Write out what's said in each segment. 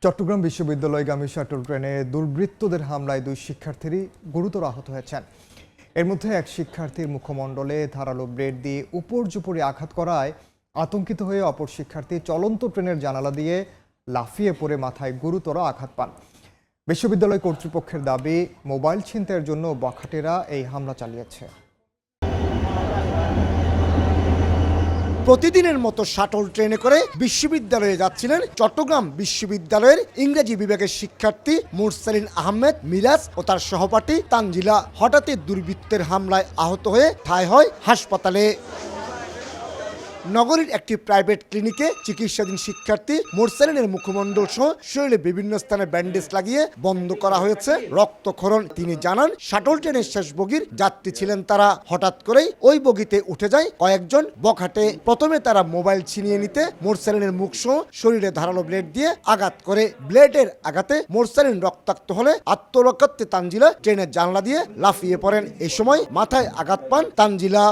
Chittagong বিশ্ববিদ্যালয়গামী shuttle ট্রেনে দুর্বৃত্তদের হামলায় 2 শিক্ষার্থীরই গুরুতর আহত হয়েছেন। এর মধ্যে এক শিক্ষার্থীর মুখমণ্ডলে ধারালো ব্লেড দিয়ে উপর্যুপরি আঘাত করায় আতঙ্কিত হয়ে অপর শিক্ষার্থী চলন্ত ট্রেনের জানালা দিয়ে লাফিয়ে পড়ে মাথায় গুরুতর আঘাত পান। বিশ্ববিদ্যালয় কর্তৃপক্ষের দাবি, মোবাইল ছিনতাইয়ের জন্য বখাটেরা এই হামলা চালিয়েছে। প্রতিদিনের মতো শাটল ট্রেনে করে বিশ্ববিদ্যালয়ে যাচ্ছিলেন চট্টগ্রাম বিশ্ববিদ্যালয়ের ইংরেজি বিভাগের শিক্ষার্থী মুরসালিন আহমেদ মিরাজ ও তার সহপাঠী তানজিলা। হঠাৎই দুর্বৃত্তের হামলায় আহত হয়ে ঠাঁই হয় হাসপাতালে। নগরীর একটি প্রাইভেট ক্লিনিকে চিকিৎসাধীন শিক্ষার্থী মুরসালিনের মুখমণ্ডল সহ শরীরে বিভিন্ন স্থানে ব্যান্ডেজ লাগিয়ে বন্ধ করা হয়েছে রক্তক্ষরণ। তিনি জানান, শাটল ট্রেনের শেষ বগির যাত্রী ছিলেন তারা। হঠাৎ করেই ওই বগিতে উঠে যায় কয়েকজন বখাটে। প্রথমে তারা মোবাইল ছিনিয়ে নিতে মুরসালিনের মুখ সহ শরীরে ধারালো ব্লেড দিয়ে আঘাত করে। ব্লেডের আঘাতে মুরসালিন রক্তাক্ত হলে আত্মরক্ষার্থে তানজিলা ট্রেনের জানলা দিয়ে লাফিয়ে পড়েন। এই সময় মাথায় আঘাত পান তানজিলা।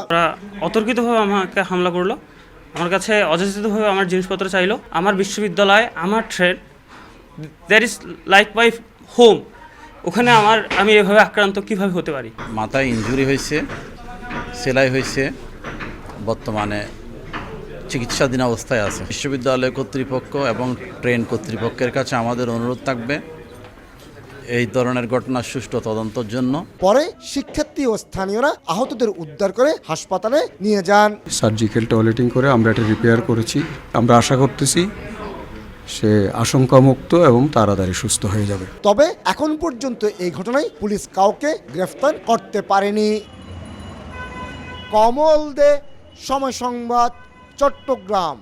অতর্কিতভাবে আমাকে হামলা করলো, আমার কাছে অযাচিতভাবে আমার জিনিসপত্র চাইলো। আমার বিশ্ববিদ্যালয়, আমার train, that is like my home. ওখানে আমি এভাবে আক্রান্ত কিভাবে হতে পারি? মাথায় ইনজুরি হয়েছে, সেলাই হয়েছে, বর্তমানে চিকিৎসাধীন অবস্থায় আছে। বিশ্ববিদ্যালয় কর্তৃপক্ষ এবং ট্রেন কর্তৃপক্ষের কাছে আমাদের অনুরোধ থাকবে এই ধরনের ঘটনার সুষ্ঠু তদন্তের জন্য। পরে শিক্ষার্থী ও স্থানীয়রা আহতদের উদ্ধার করে হাসপাতালে নিয়ে যান। সার্জিক্যাল টয়লেটিং করে আমরা এটা রিপেয়ার করেছি। আমরা আশা করতেছি সে আশঙ্কামুক্ত এবং তাড়াতাড়ি সুস্থ হয়ে যাবে। তবে এখন পর্যন্ত এই ঘটনায় পুলিশ কাউকে গ্রেফতার করতে পারেনি। কমল দে, সময় সংবাদ, চট্টগ্রাম।